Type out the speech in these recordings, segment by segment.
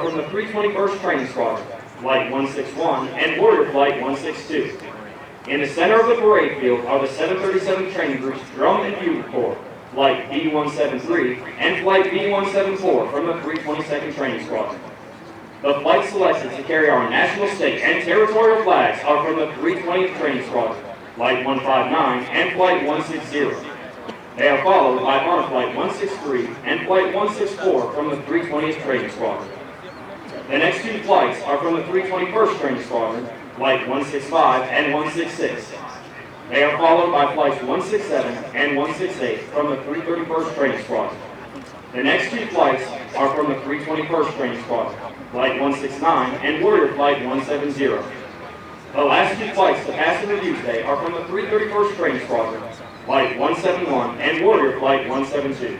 are from the 321st Training Squadron, Flight 161, and Warrior Flight 162. In the center of the parade field are the 737 Training Group's Drum and Bugle Corps, Flight B-173, and Flight B-174 from the 322nd Training Squadron. The flights selected to carry our national, state, and territorial flags are from the 320th Training Squadron, Flight 159, and Flight 160. They are followed by Honor Flight 163 and Flight 164 from the 320th Training Squadron. The next two flights are from the 321st Training Squadron, Flight 165 and 166. They are followed by Flights 167 and 168 from the 331st Training Squadron. The next two flights are from the 321st Training Squadron, Flight 169 and Warrior Flight 170. The last two flights to pass the review today are from the 331st Training Squadron, Flight 171 and Warrior Flight 172.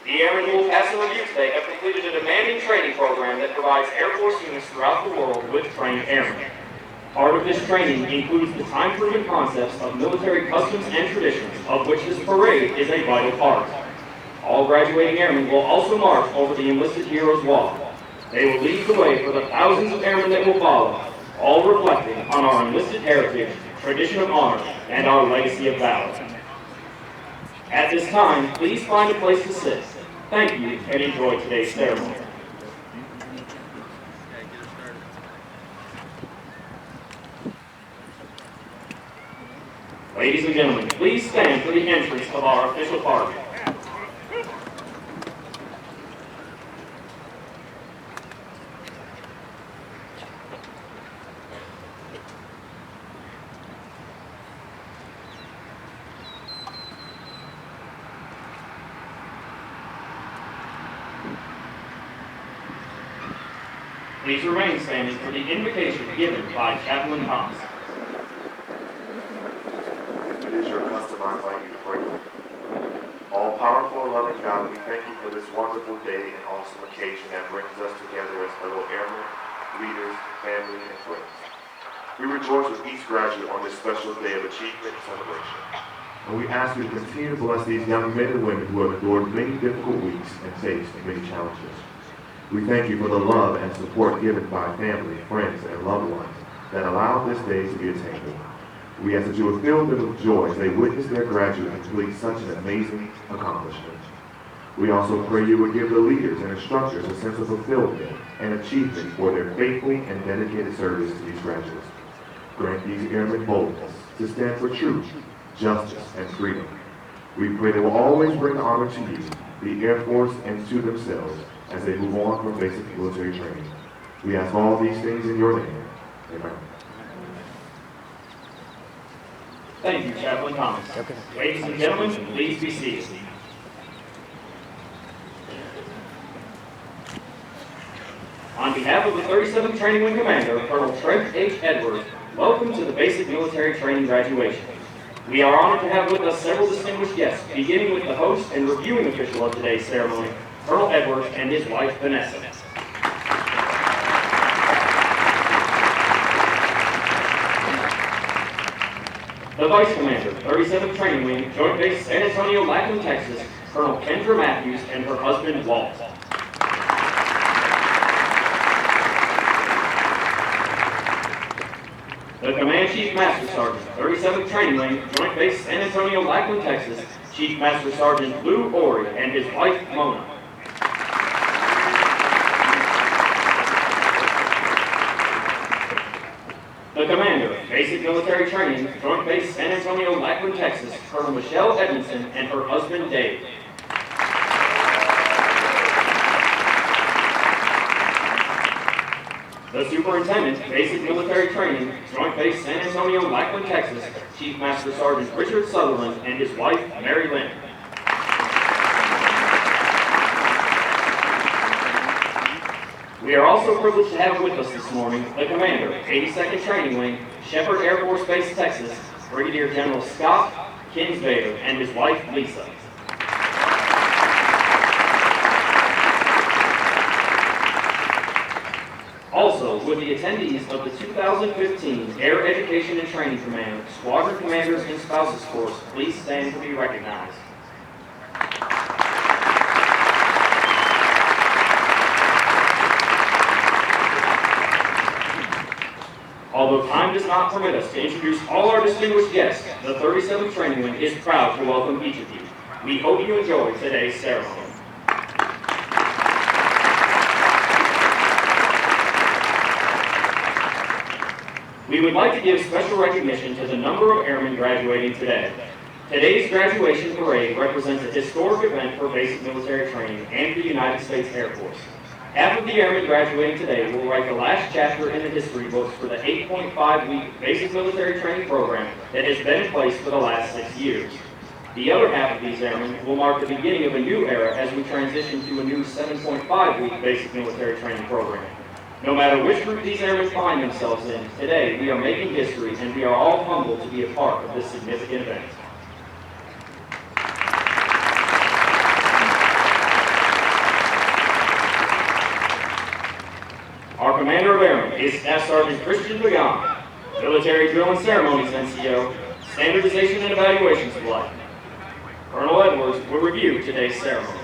The Airmen who will pass the review today have completed a demanding training program that provides Air Force units throughout the world with trained airmen. Part of this training includes the time-proven concepts of military customs and traditions, of which this parade is a vital part. All graduating airmen will also march over the enlisted heroes' wall. They will lead the way for the thousands of airmen that will follow, all reflecting on our enlisted heritage, tradition of honor, and our legacy of valor. At this time, please find a place to sit. Thank you, and enjoy today's ceremony. Ladies and gentlemen, please stand for the entrance of our official party. Please remain standing for the invocation given by Chaplain Thomas. It is your custom, I invite you to pray. All-powerful and loving God, we thank you for this wonderful day and awesome occasion that brings us together as fellow airmen, leaders, family, and friends. We rejoice with each graduate on this special day of achievement and celebration. And we ask you to continue to bless these young men and women who have endured many difficult weeks and faced many challenges. We thank you for the love and support given by family, friends, and loved ones that allowed this day to be attainable. We ask that you would fill them with joy as they witness their graduate complete such an amazing accomplishment. We also pray you would give the leaders and instructors a sense of fulfillment and achievement for their faithful and dedicated service to these graduates. Grant these airmen boldness to stand for truth, justice, and freedom. We pray they will always bring honor to you, the Air Force, and to themselves, as they move on from basic military training. We ask all these things in your name. Amen. Thank you, Chaplain Thomas. Okay. Ladies and gentlemen, please be seated. On behalf of the 37th Training Wing Commander, Colonel Trent H. Edwards, welcome to the Basic Military Training graduation. We are honored to have with us several distinguished guests, beginning with the host and reviewing official of today's ceremony, Colonel Edwards and his wife, Vanessa. The Vice Commander, 37th Training Wing, Joint Base San Antonio, Lackland, Texas, Colonel Kendra Matthews and her husband, Walt. The Command Chief Master Sergeant, 37th Training Wing, Joint Base San Antonio, Lackland, Texas, Chief Master Sergeant Lou Ori and his wife, Mona. The Commander, Basic Military Training, Joint Base San Antonio, Lackland, Texas, Colonel Michelle Edmondson and her husband, Dave. The Superintendent, Basic Military Training, Joint Base San Antonio, Lackland, Texas, Chief Master Sergeant Richard Sutherland and his wife, Mary Lynn. We are also privileged to have with us this morning the Commander, 82nd Training Wing, Shepherd Air Force Base, Texas, Brigadier General Scott Kinsvader and his wife, Lisa. Also, with the attendees of the 2015 Air Education and Training Command, Squadron Commanders and Spouses Course, please stand to be recognized. time does not permit us to introduce all our distinguished guests, the 37th Training Wing is proud to welcome each of you. We hope you enjoy today's ceremony. We would like to give special recognition to the number of airmen graduating today. Today's graduation parade represents a historic event for basic military training and the United States Air Force. Half of the airmen graduating today will write the last chapter in the history books for the 8.5-week basic military training program that has been in place for the last 6 years. The other half of these airmen will mark the beginning of a new era as we transition to a new 7.5-week basic military training program. No matter which group these airmen find themselves in, today we are making history and we are all humbled to be a part of this significant event. Our Commander of Airmen is Staff Sergeant Christian Pagan, Military Drill and Ceremonies NCO, Standardization and Evaluations Flight. Colonel Edwards will review today's ceremony.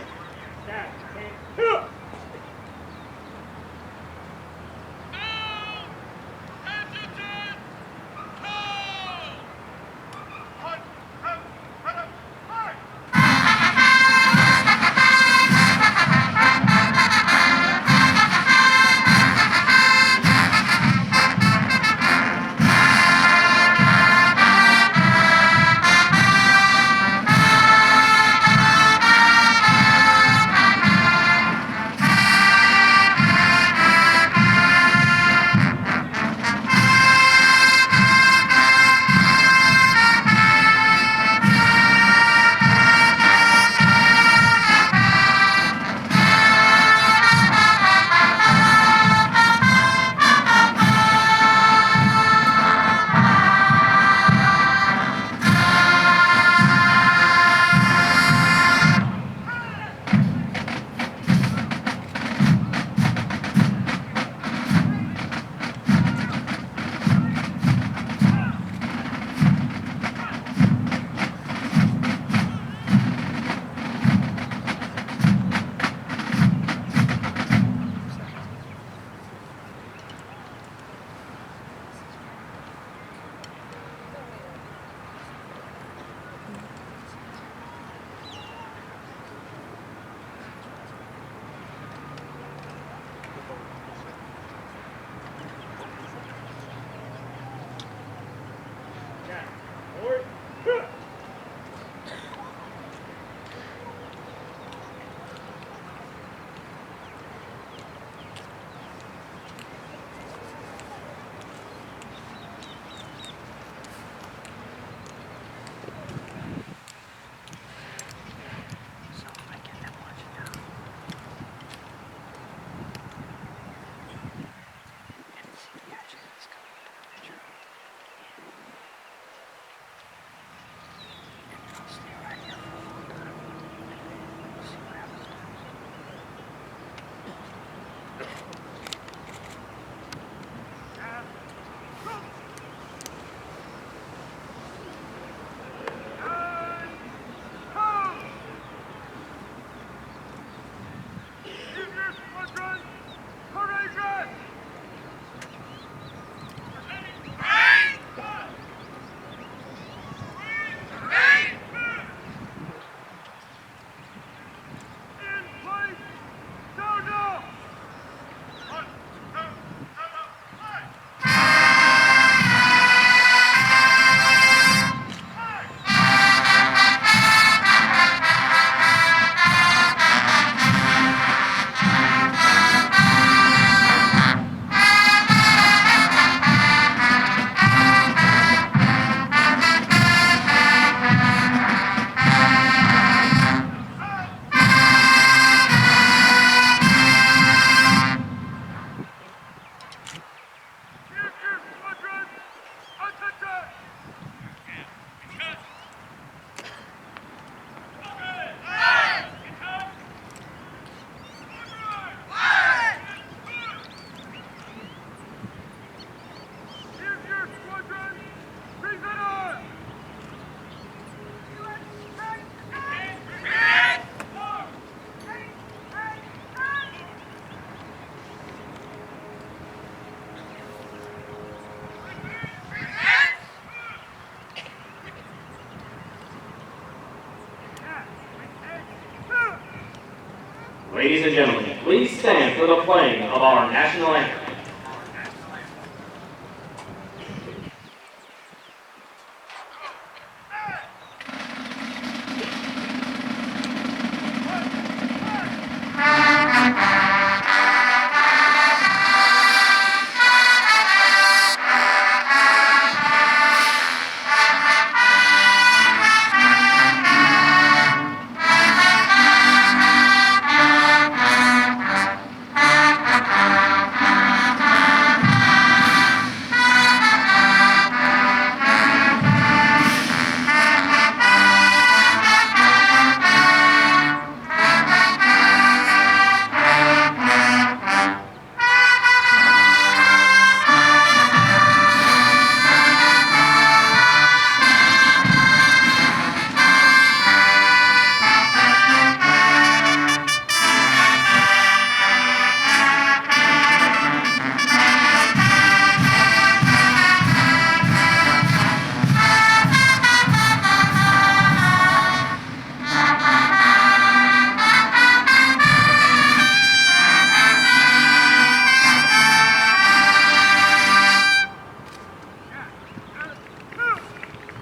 Ladies and gentlemen, please stand for the playing of our national anthem.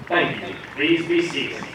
Thank you. Please be seated.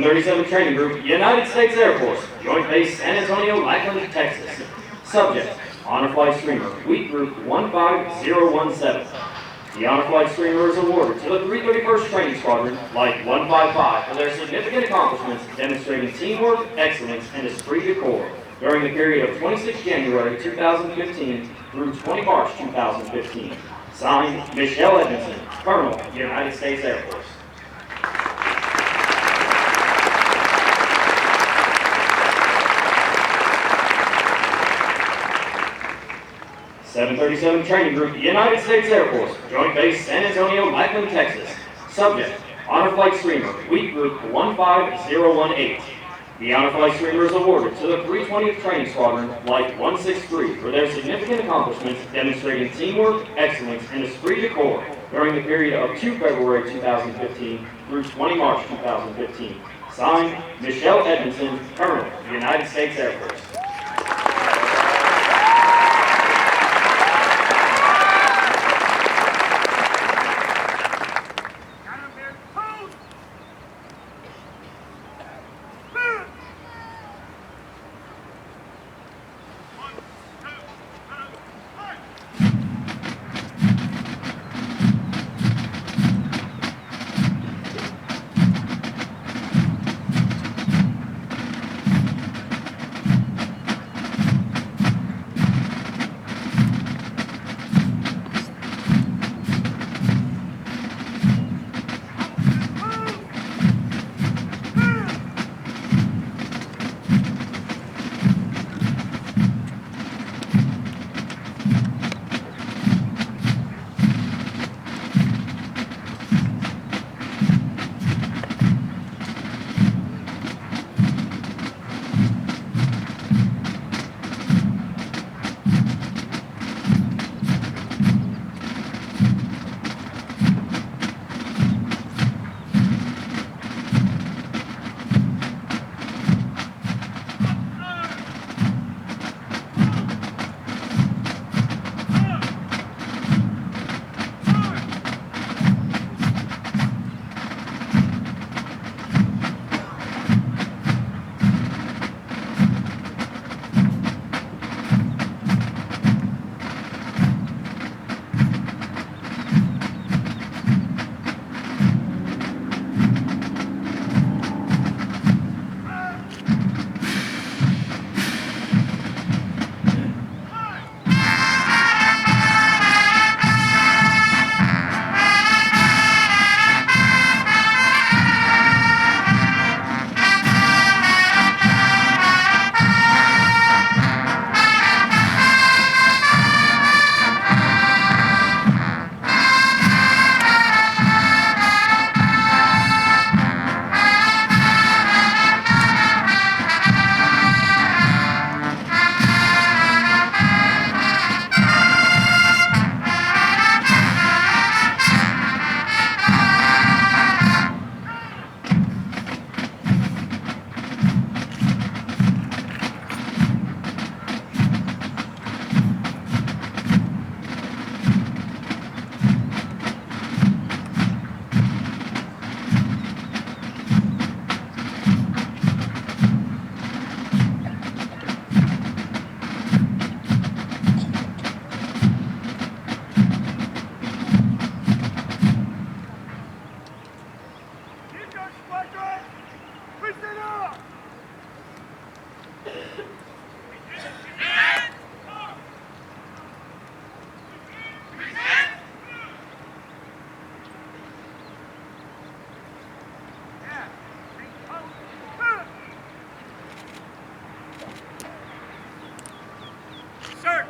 737 Training Group, United States Air Force, Joint Base San Antonio, Lackland, Texas. Subject, Honor Flight Streamer, Week Group 15017. The Honor Flight Streamer is awarded to the 331st Training Squadron, Flight 155, for their significant accomplishments demonstrating teamwork, excellence, and esprit de corps during the period of 26 January 2015 through 20 March 2015. Signed, Michelle Edmondson, Colonel, United States Air Force. (737) Training Group, United States Air Force, Joint Base San Antonio, Lackland, Texas. Subject, Honor Flight Streamer, Week Group 15018. The Honor Flight Streamer is awarded to the 320th Training Squadron, Flight 163, for their significant accomplishments demonstrating teamwork, excellence, and esprit de corps during the period of 2 February 2015 through 20 March 2015. Signed, Michelle Edmondson, Colonel, United States Air Force.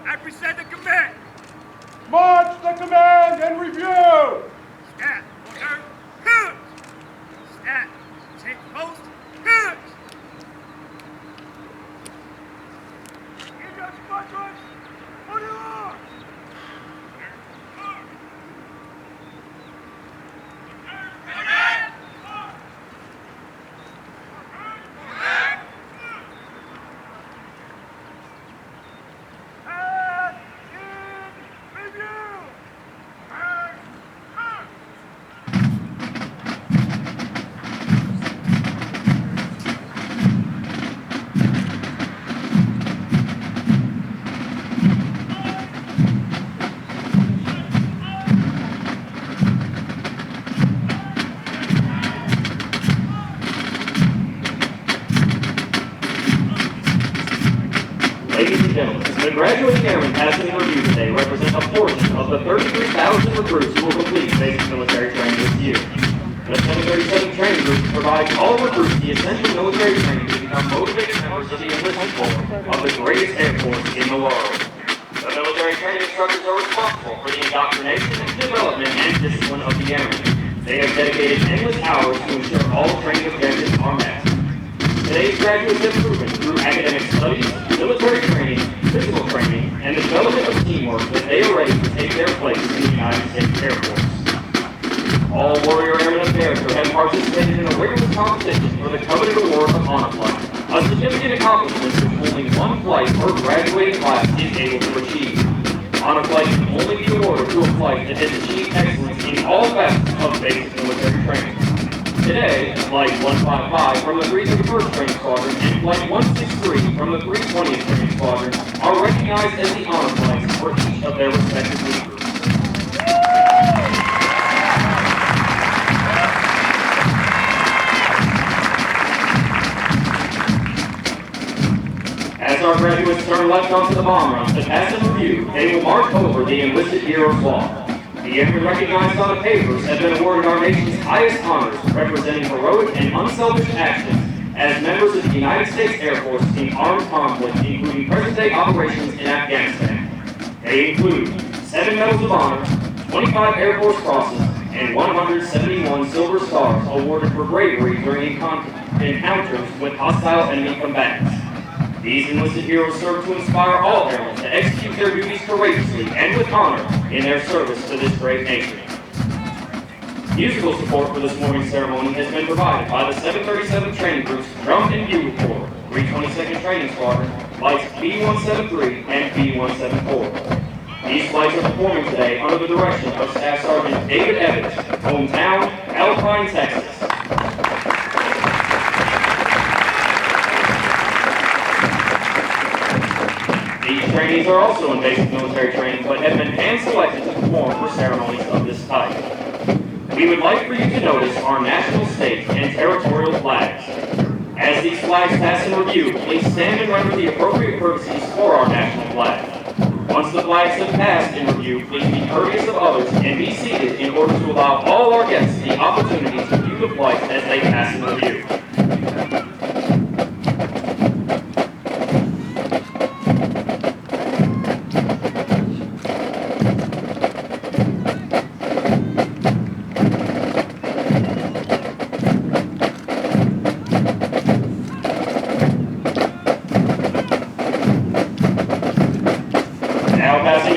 Represent the command. March the command and review. Stat, order, hit. Stat, take post, hit. Engage squadron, on your mark. And in review. And gentlemen, the graduating airmen passing in review today represent a portion of the 33,000 recruits who will complete basic military training this year. The 737 training group provides all recruits the essential military training to become motivated members of the enlistment corps of the greatest air force in the world. The military training instructors are responsible for the indoctrination, development, and discipline of the airmen. They have dedicated endless hours to ensure all training objectives are met. Today's graduates have proven through academic studies, military training, physical training, and the development of teamwork that they are ready to take their place in the United States Air Force. All Warrior Airmen of character have participated in a rigorous competition for the coveted award of Honor Flight, a significant accomplishment which only one flight per graduating class is able to achieve. Honor Flight can only be awarded to a flight that has achieved excellence in all facets of basic military training. Today, Flight 155 from the 331st Training Squadron and Flight 163 from the 320th Training Squadron are recognized as the Honor Flights for each of their respective lead groups. As our graduates turn left onto the bomb run to pass and review, they will march over the enlisted hero's wall. The airmen recognized on the papers have been awarded our nation's highest honors, representing heroic and unselfish actions as members of the United States Air Force in armed conflict, including present-day operations in Afghanistan. They include 7 Medals of Honor, 25 Air Force Crosses, and 171 Silver Stars awarded for bravery during encounters with hostile enemy combatants. These enlisted heroes serve to inspire all airmen to execute their duties courageously and with honor in their service to this great nation. Musical support for this morning's ceremony has been provided by the 737 Training Group's Drum and Bugle Corps, 322nd Training Squadron, Flights B-173 and B-174. These flights are performing today under the direction of Staff Sergeant David Evans, hometown, Alpine, Texas. These trainees are also in basic military training, but have been hand-selected to perform for ceremonies of this type. We would like for you to notice our national, state, and territorial flags. As these flags pass in review, please stand and render the appropriate courtesies for our national flag. Once the flags have passed in review, please be courteous of others and be seated in order to allow all our guests the opportunity to view the flags as they pass in review.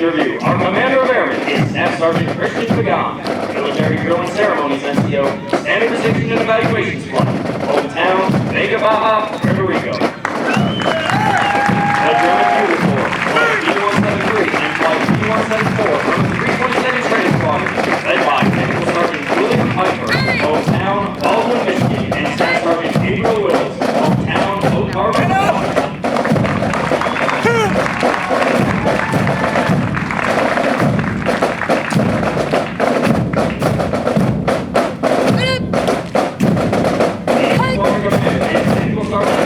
Review. Our Commander of Airmen is Staff Sergeant Christian Pagan, Military Drill and Ceremonies NCO, Standardization and Evaluations Flight, hometown, Vega Baja, Puerto Rico. The Drum and Bugle Corps, Flight B-173 and Flight B-174 from the 322nd Training Squadron, led by Technical Sergeant William Piper, hometown, Baldwin, Michigan, and Staff Sergeant Gabriel Wills, hometown, Oak Harbor, Florida. Sergeant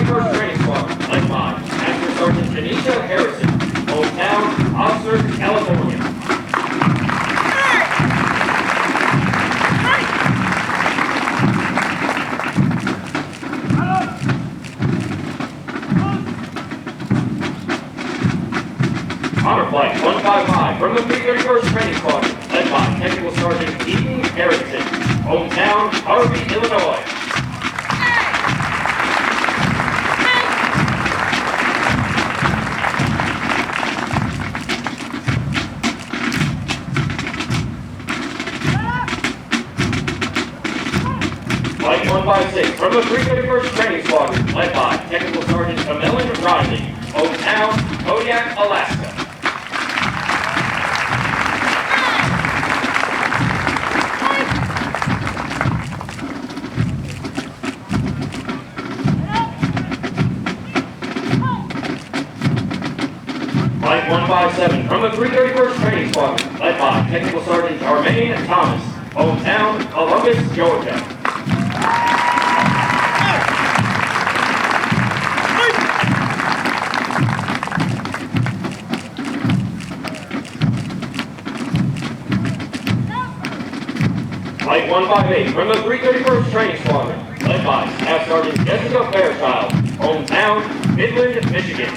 321st Training Squadron, led by Master Sergeant Janisha Harrison, hometown, Oxford, California. Honor Flight 155 from the 331st Training Squadron, led by Technical Sergeant Eden Harrington, hometown, Harvey, Illinois. Flight 156 from the 331st Training Squadron, led by Technical Sergeant Camillin Riley, hometown, Kodiak, Alaska. Flight 157 from the 331st Training Squadron, led by Technical Sergeant Armaine Thomas, hometown, Columbus, Georgia. Flight 158 from the 331st Training Squadron, led by Staff Sergeant Jessica Fairchild, hometown, Midland, Michigan.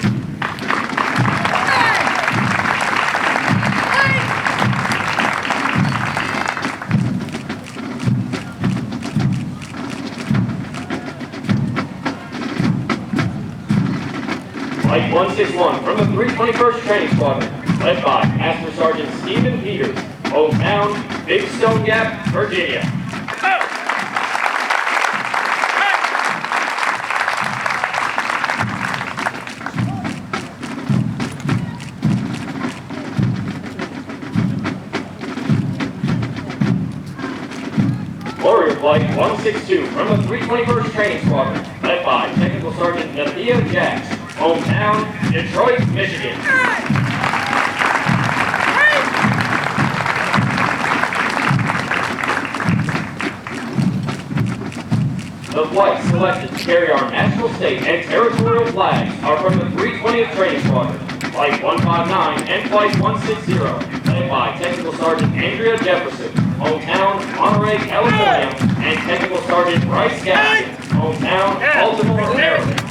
Flight 161 from the 321st Training Squadron, led by Master Sergeant Stephen Peters, hometown, Big Stone Gap, Virginia. Warrior Flight 162 from the 321st Training Squadron, led by Technical Sergeant Nathia Jacks, hometown, Detroit, Michigan. The flights selected to carry our national, state, and territorial flags are from the 320th Training Squadron, Flight 159 and Flight 160, led by Technical Sergeant Andrea Jefferson, hometown, Monterey, California, and Technical Sergeant Bryce Gadsden, hometown, Baltimore, Maryland.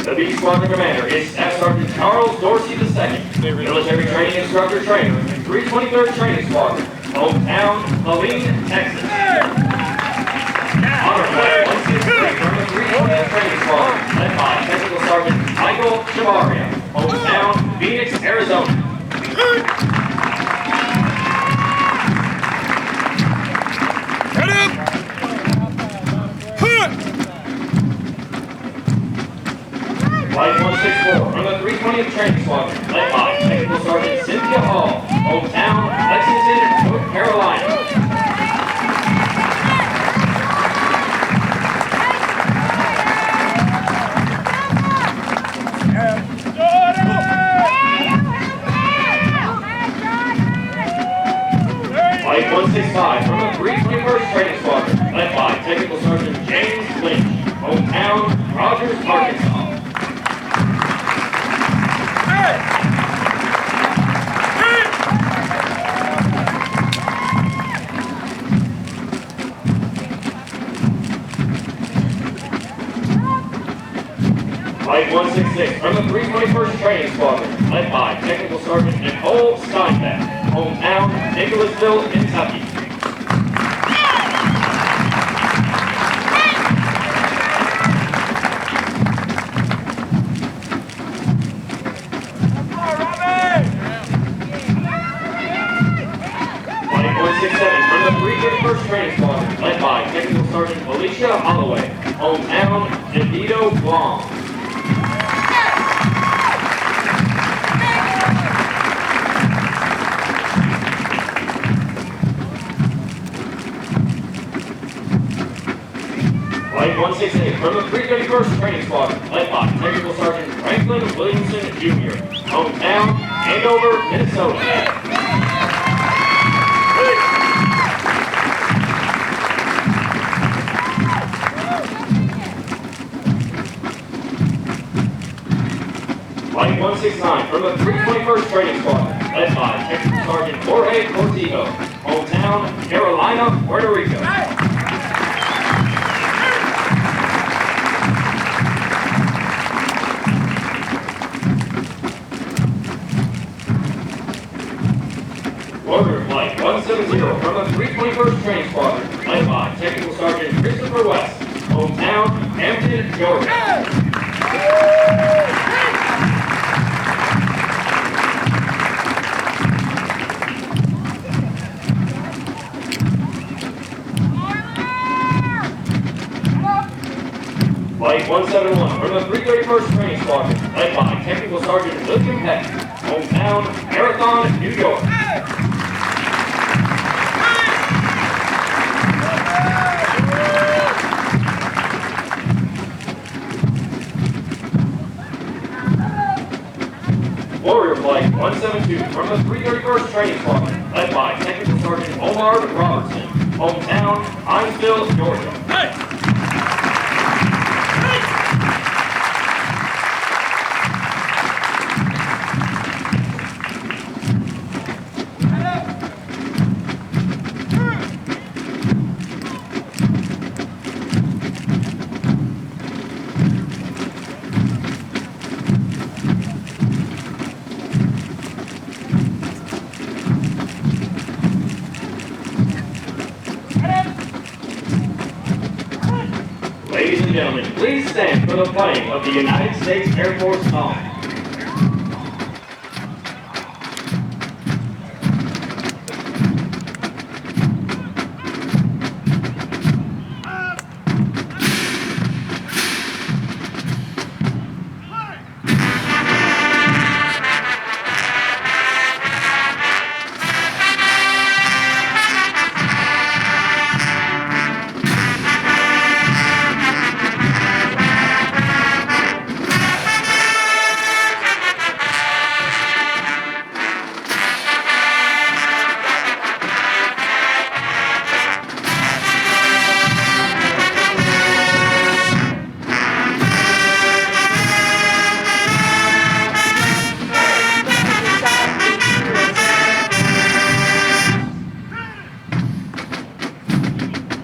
The B Squadron Commander is Staff Sergeant Charles Dorsey II, Military Training Instructor Trainer, 323rd Training Squadron, hometown, Killeen, Texas. Honor Flight 163 from the 320th Training Squadron, led by Technical Sergeant Michael Chavaria, hometown, Phoenix, Arizona. Flight 164 from the 320th Training Squadron, led by Technical Sergeant Cynthia Hall, hometown, Lexington, North Carolina. Flight 165 from the 321st Training Squadron, led by Technical Sergeant James Lynch, hometown, Rogers, Arkansas. Flight 166 from the 321st Training Squadron, led by Technical Sergeant Nicole Steinbeck, hometown, Nicholasville, Kentucky. Flight 167 from the 331st Training Squadron, led by Technical Sergeant Alicia Holloway, hometown, Nandito, Guam. 168 from the 331st Training Squadron, led by Technical Sergeant Franklin Williamson Jr., hometown, Andover, Minnesota. Flight 169 from the 321st Training Squadron, led by Technical Sergeant Jorge Cortijo, hometown, Carolina, Puerto Rico. Warrior Flight 170 from the 321st Training Squadron, led by Technical Sergeant Christopher West, hometown, Hampton, Georgia. Flight 171 from the 331st Training Squadron, led by Technical Sergeant William Peck, hometown, Marathon, New York. Warrior Flight 172 from the 331st Training Squadron, led by Technical Sergeant Omar Robertson, hometown, Hinesville, Georgia. Ladies and gentlemen, please stand for the playing of the United States Air Force song.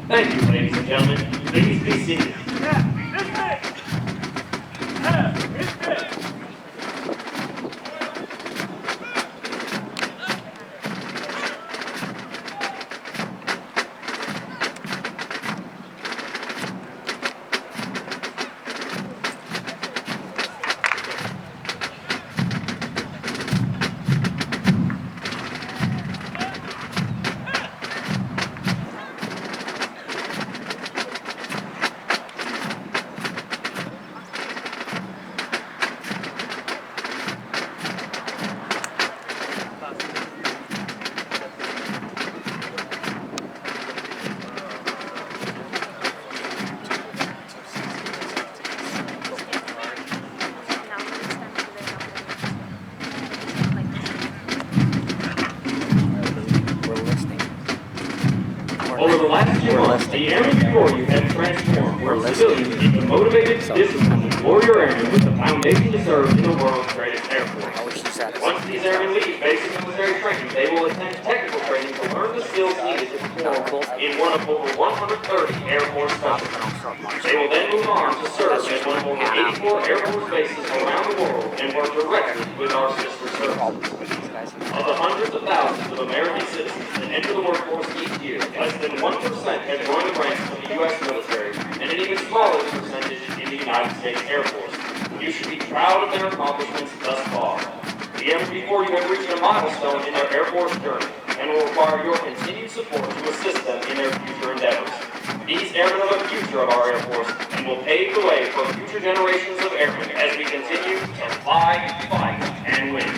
Thank you, ladies and gentlemen. Please be seated. Over the last few months, the Airmen before you have transformed from civilians into motivated, disciplined, warrior airmen with the foundation to serve in the world's greatest Air Force. Once these airmen leave basic military training, they will attend technical training to learn the skills needed to perform in one of over 130 Air Force specialties. They will then move on to serve at one of over 84 Air Force bases around the world and work directly with our sister services. Of the hundreds of thousands of American citizens that enter the workforce each year, less than 1% have joined the ranks of the U.S. military, and an even smaller percentage in the United States Air Force. You should be proud of their accomplishments thus far. The Airmen before you have reached a milestone in their Air Force journey, and will require your continued support to assist them in their future endeavors. These airmen are the future of our Air Force, and will pave the way for future generations of airmen as we continue to fly, fight, and win.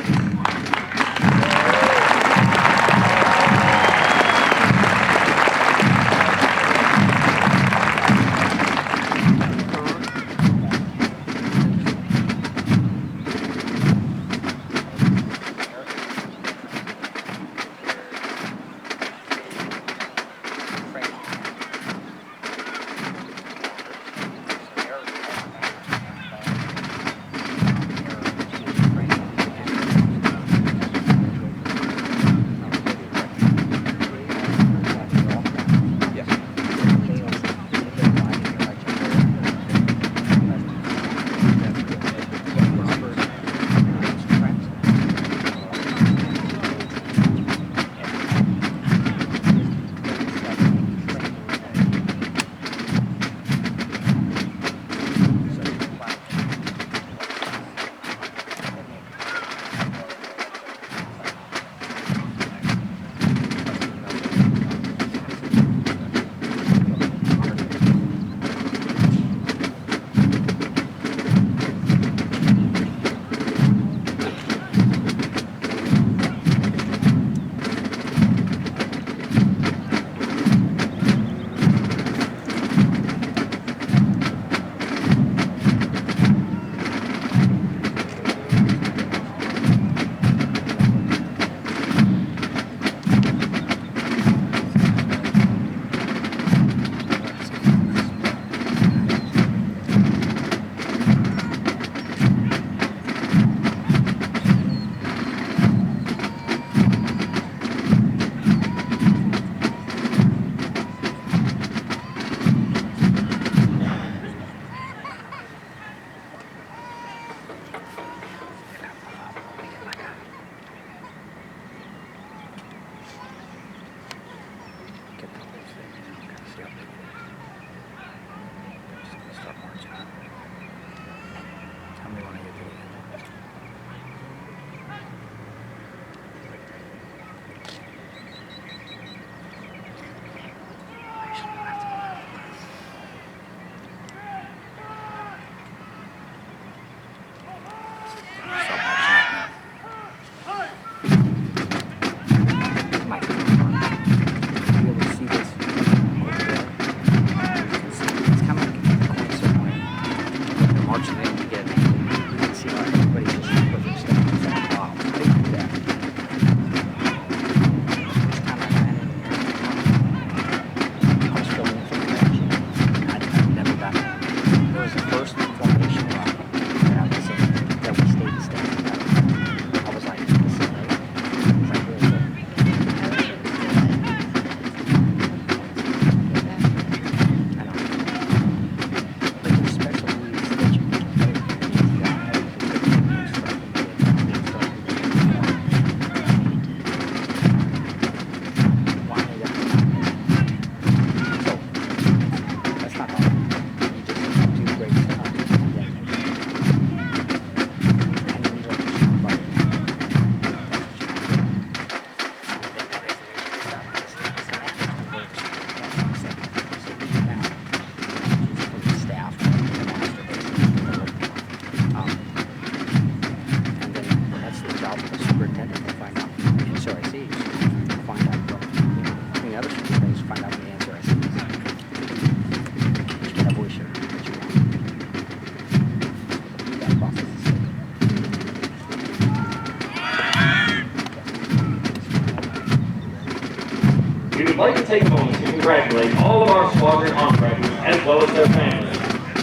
We would like to take a moment to congratulate all of our squadron honor graduates as well as their families.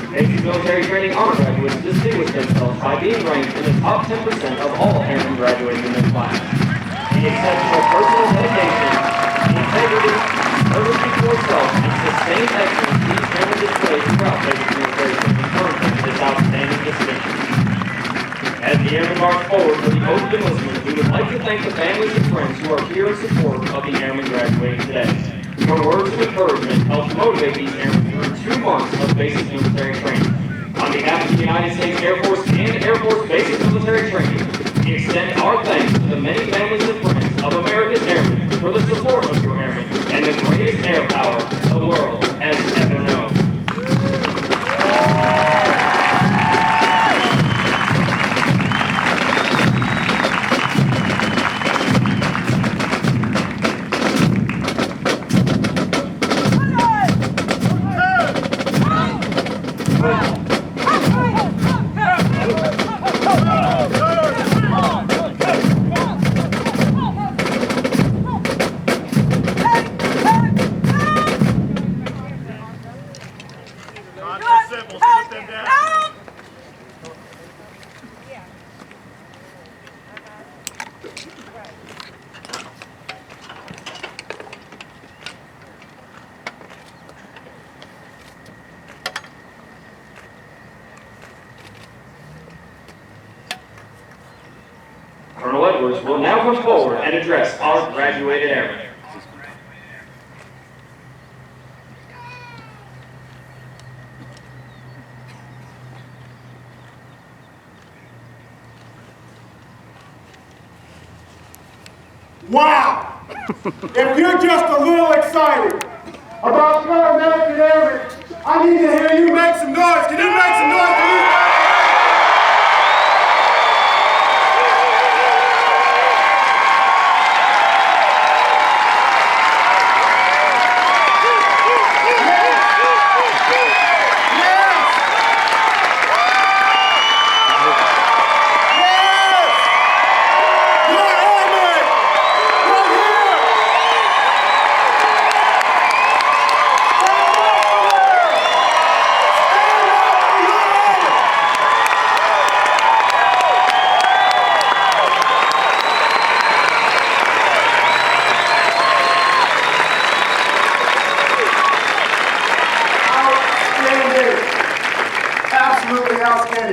Basic military training honor graduates distinguish themselves by being ranked in the top 10% of all airmen graduating in this class. The exceptional personal dedication, integrity, service before self, and sustained excellence these airmen display throughout basic military training earned them this outstanding distinction. As the airmen march forward for the oath of enlistment, we would like to thank the families and friends who are here in support of the airmen graduating today. Your words of encouragement helped motivate these airmen through 2 months of basic military training. On behalf of the United States Air Force and Air Force Basic Military Training, we extend our thanks to the many families and friends of America's airmen for the support of your airmen and the greatest air power the world has ever known. Colonel Edwards will now come forward and address our graduated airmen. Wow! If you're just a little excited about fellow American airmen, I need to hear you make some noise. Can you make some noise for these guys?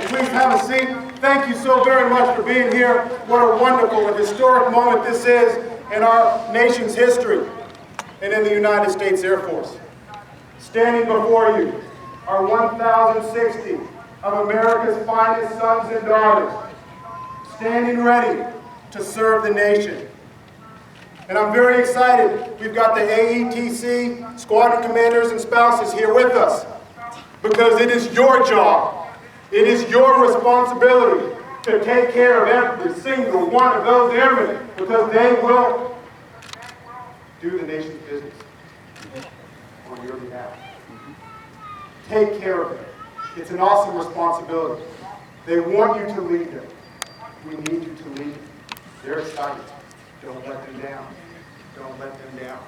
Please have a seat. Thank you so very much for being here. What a wonderful and historic moment this is in our nation's history and in the United States Air Force. Standing before you are 1,060 of America's finest sons and daughters, standing ready to serve the nation. And I'm very excited. We've got the AETC squadron commanders and spouses here with us because it is your job. It is your responsibility to take care of every single one of those airmen because they will do the nation's business on your behalf. Take care of them. It's an awesome responsibility. They want you to lead them. We need you to lead them. They're excited. Don't let them down. Don't let them down.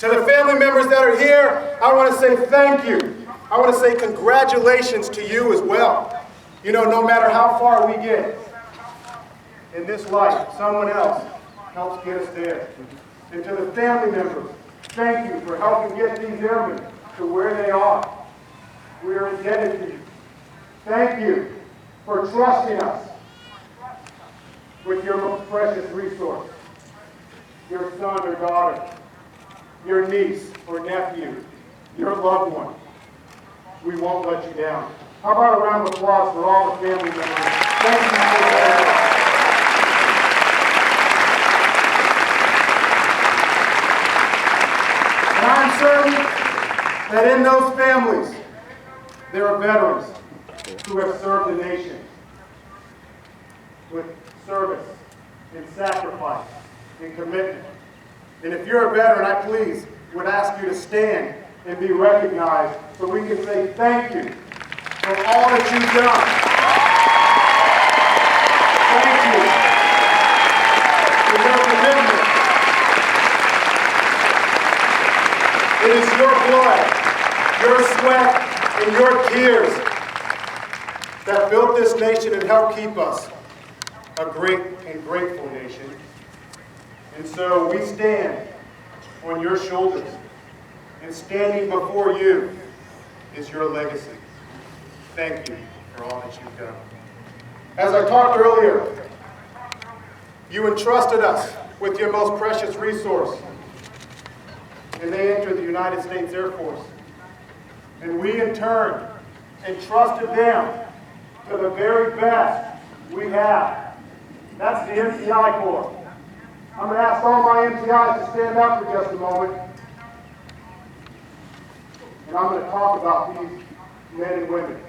To the family members that are here, I want to say thank you. I want to say congratulations to you as well. You know, no matter how far we get in this life, someone else helps get us there. And to the family members, thank you for helping get these airmen to where they are. We are indebted to you. Thank you for trusting us with your most precious resource, your son or daughter, your niece or nephew, your loved one. We won't let you down. How about a round of applause for all the family members? Thank you so very much. And I'm certain that in those families, there are veterans who have served the nation with service and sacrifice and commitment. And if you're a veteran, I please would ask you to stand and be recognized so we can say thank you for all that you've done. Thank you for your commitment. and your tears that built this nation and helped keep us a great and grateful nation. And so we stand on your shoulders, and standing before you is your legacy. Thank you for all that you've done. As I talked earlier, you entrusted us with your most precious resource, and they entered the United States Air Force. And we, in turn, entrusted them to the very best we have. That's the MTI Corps. I'm going to ask all my MTIs to stand up for just a moment. And I'm going to talk about these men and women.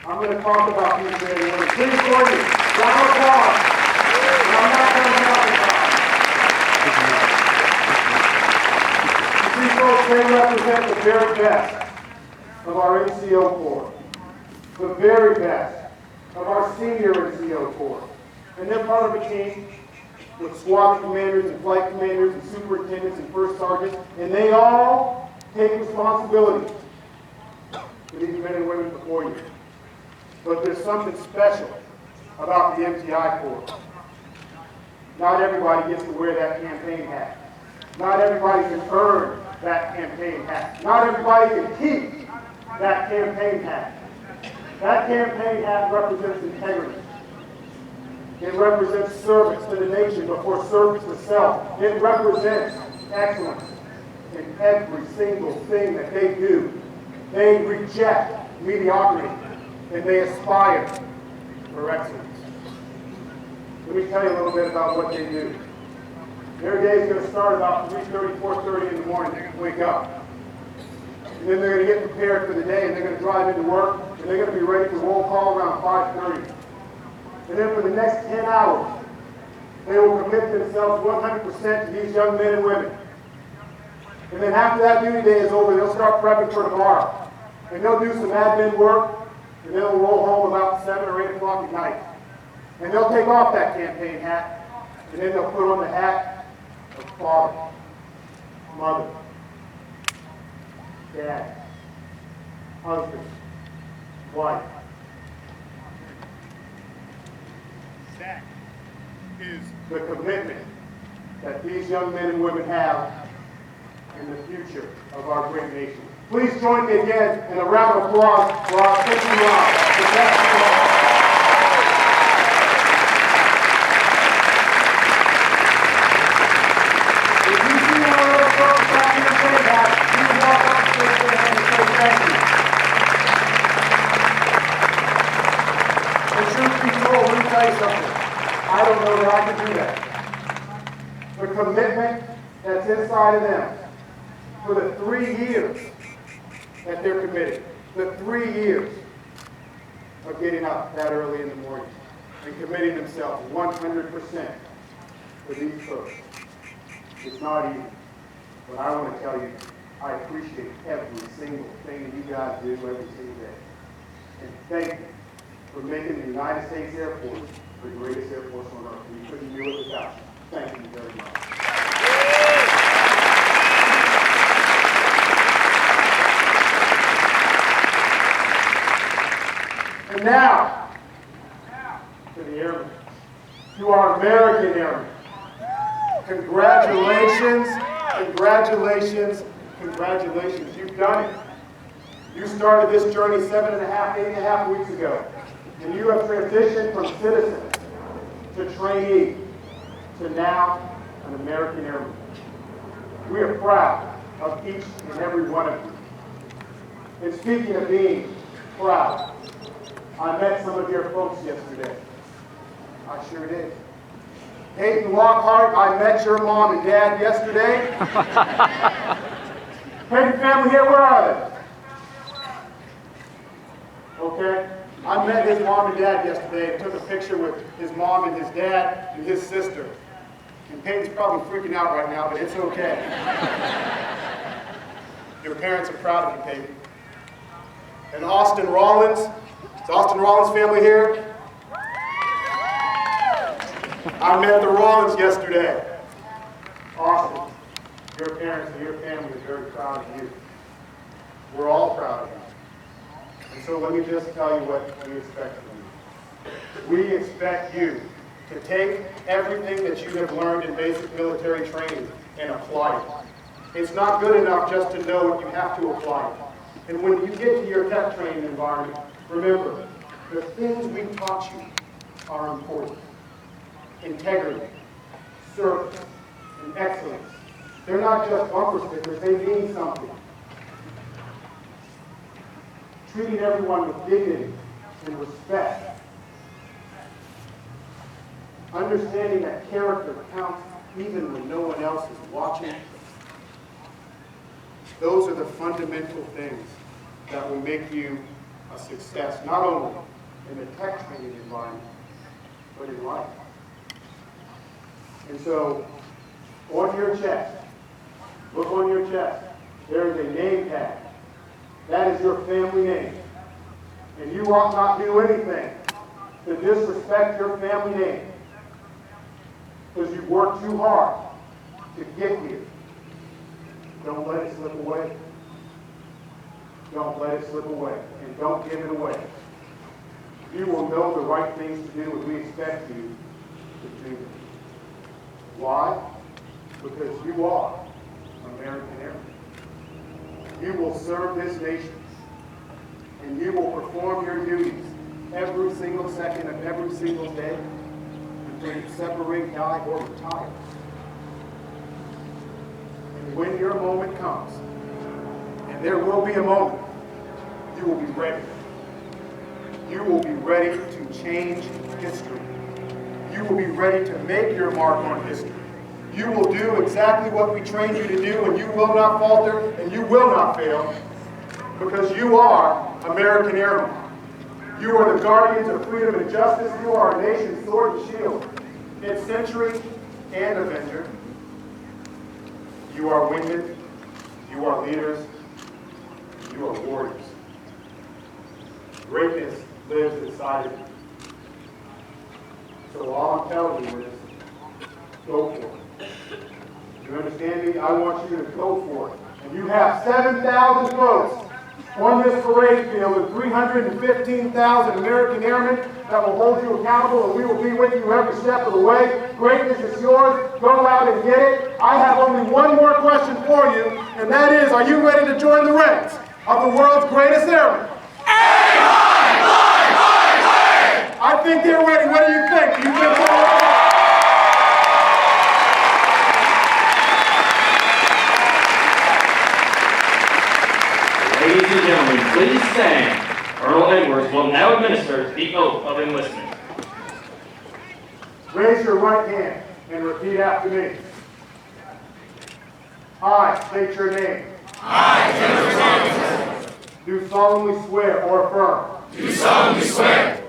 I'm going to talk about these men and women. Please join me. Round of applause. And I'm not going to talk about these folks, they represent the very best of our NCO Corps. The very best of our senior NCO Corps. And they're part of a team with squad commanders and flight commanders and superintendents and first sergeants, and they all take responsibility for these men and women before you. But there's something special about the MTI Corps. Not everybody gets to wear that campaign hat. Not everybody can earn that campaign hat. Not everybody can keep that campaign hat. That campaign hat represents integrity. It represents service to the nation before service to self. It represents excellence in every single thing that they do. They reject mediocrity and they aspire for excellence. Let me tell you a little bit about what they do. Their day is going to start about 3:30, 4:30 in the morning. They're going to wake up. And then they're going to get prepared for the day, and they're going to drive into work, and they're going to be ready for roll call around 5:30. And then for the next 10 hours, they will commit themselves 100% to these young men and women. And then after that duty day is over, they'll start prepping for tomorrow. And they'll do some admin work, and they'll roll home about 7 or 8 o'clock at night. And they'll take off that campaign hat, and then they'll put on the hat of father, mother, dad, husband, wife. That is The commitment that these young men and women have in the future of our great nation. Please join me again in a round of applause for our 50 the best of all. If you see one of those folks back here say that, you walk up to them and say thank you. And truth be told, let me tell you something. I don't know that I can do that. The commitment that's inside of them for the 3 years that they're committed, the 3 years of getting up that early in the morning and committing themselves 100% for these folks. It's not easy, but I want to tell you, I appreciate every single thing you guys do every single day. And thank you for making the United States Air Force the greatest Air Force on earth. We couldn't do it without you. Thank you very much. And now, to the Airmen, to our American Airmen. Congratulations, congratulations, congratulations. You've done it. You started this journey 8.5 weeks ago. And you have transitioned from citizen to trainee to now an American Airman. We are proud of each and every one of you. And speaking of being proud, I met some of your folks yesterday. I sure did. Hayden Lockhart, I met your mom and dad yesterday. Hayden family here, where are they? Okay. I met his mom and dad yesterday and took a picture with his mom and his dad and his sister. And Peyton's probably freaking out right now, but it's okay. Your parents are proud of you, Peyton. And Austin Rollins, is Austin Rollins' family here? I met the Rollins yesterday. Austin, your parents and your family are very proud of you. We're all proud of you. And so let me just tell you what we expect from you. We expect you to take everything that you have learned in basic military training and apply it. It's not good enough just to know it, you have to apply it. And when you get to your tech training environment, remember, the things we taught you are important. Integrity, service, and excellence. They're not just bumper stickers, they mean something. Treating everyone with dignity and respect. Understanding that character counts even when no one else is watching. Those are the fundamental things that will make you a success, not only in the tech training environment, but in life. And so, on your chest, look on your chest, there is a name tag. That is your family name. And you ought not do anything to disrespect your family name, because you've worked too hard to get here. Don't let it slip away. Don't let it slip away. And don't give it away. You will know the right things to do, and we expect you to do them. Why? Because you are American Airmen. You will serve this nation, and you will perform your duties every single second of every single day until you separate, die, or retire. And when your moment comes, and there will be a moment, you will be ready. You will be ready to change history. You will be ready to make your mark on history. You will do exactly what we trained you to do, and you will not falter, and you will not fail, because you are American Airmen. You are the guardians of freedom and justice. You are our nation's sword and shield in century and avenger. You are wingmen. You are leaders. You are warriors. Greatness lives inside of you. So all I'm telling you is, go for it. You understand me? I want you to go for it. And you have 7,000 votes on this parade field and 315,000 American Airmen that will hold you accountable, and we will be with you every step of the way. Greatness is yours. Go out and get it. I have only one more question for you, and that is, are you ready to join the ranks of the world's greatest airmen? I think they're ready. What do you think? Do you think they're ready? Ladies and gentlemen, please stand. Colonel Edwards will now administer the oath of enlistment. Raise your right hand and repeat after me. I state your name. I, General Thomas, Do solemnly swear or affirm do solemnly swear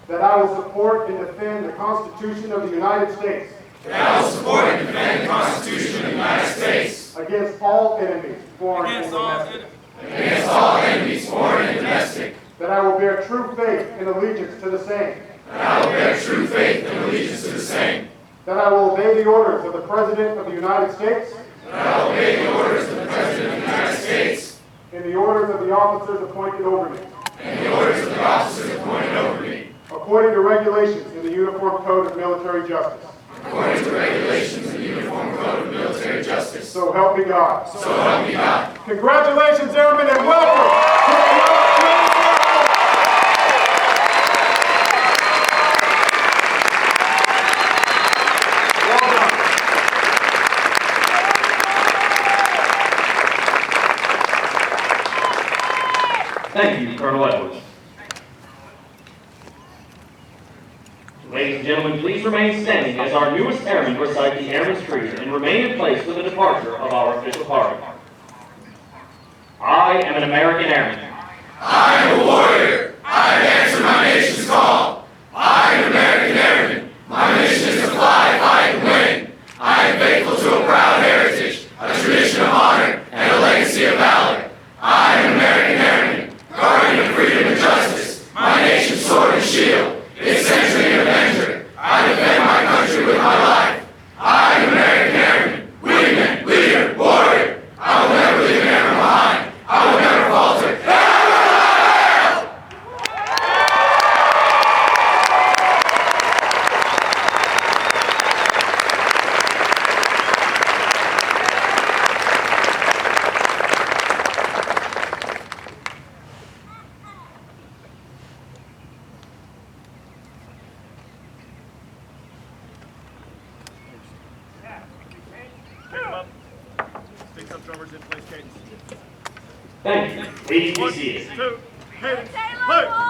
that I will support and defend the Constitution of the United States that I will support and defend the Constitution of the United States against all enemies, foreign and domestic. against all enemies, foreign and domestic, That I will bear true faith and allegiance to the same. that I will bear true faith and allegiance to the same, That I will obey the orders of the President of the United States that I will obey the orders of the President of the United States and the orders of the officers appointed over me, and the orders of the officers appointed over me, according to regulations in the Uniform Code of Military Justice. according to regulations in the Uniform Code of Military Justice. So help me God. So help me God. Congratulations, Airmen, and welcome to the world's greatest airmen. Well done. Thank you, Colonel Edwards. Ladies and gentlemen, please remain standing as our newest airmen recite the Airmen's Creed and remain in place for the departure of our official party. I am an American Airman. I am a warrior. I have answered my nation's call. I am an American Airman. My mission is to fly, fight, and win. I am faithful to a proud heritage, a tradition of honor, and a legacy of valor. I am an American Airman, guardian of freedom and justice, my nation's sword and shield, its century and avenger. I defend my country with my life. I am an American Airman, wingman, leader, warrior. I will never leave an airman behind. I will never falter. in place, cadence. Thank you. Please be seated. 2, cadence, play!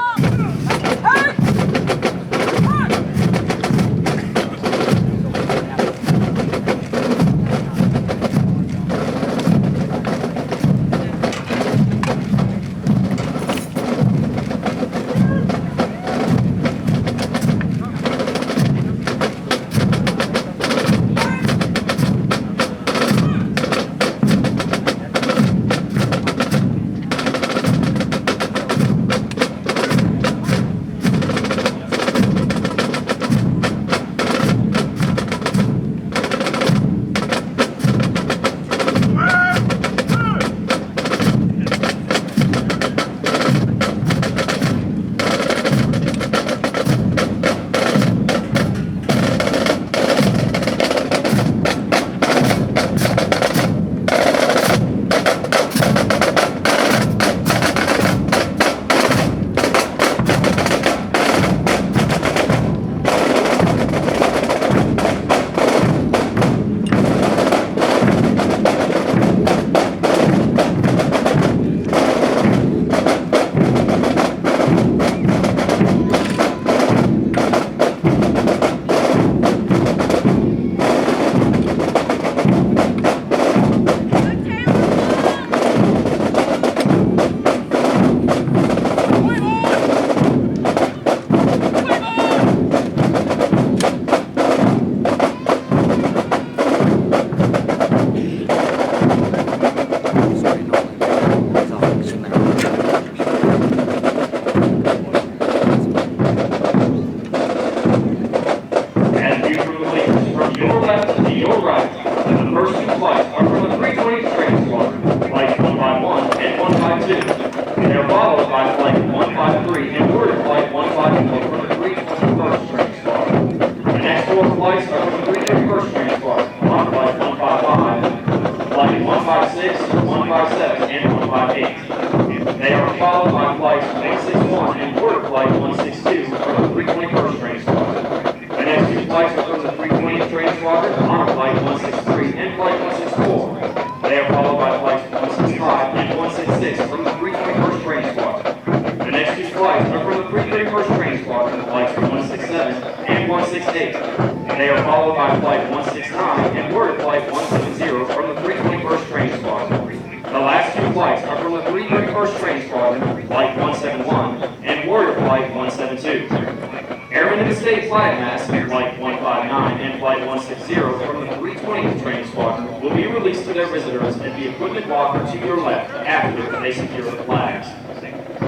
Airmen in the state flag mask, Flight 159 and Flight 160 from the 320th Training Squadron will be released to their visitors at the equipment locker to your left after they secure the flags.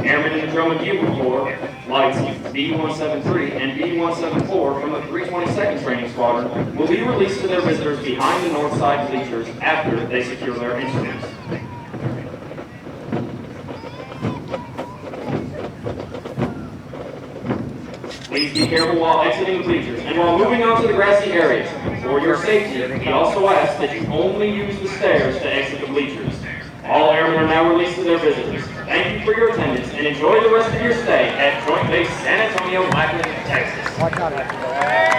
Airmen in the Drum and Bugle Corps, Flights B-173 and B-174 from the 322nd Training Squadron will be released to their visitors behind the north side bleachers after they secure their instruments. Please be careful while exiting the bleachers and while moving on to the grassy areas. For your safety, we also ask that you only use the stairs to exit the bleachers. All airmen are now released to their visitors. Thank you for your attendance and enjoy the rest of your stay at Joint Base San Antonio, Lackland, Texas.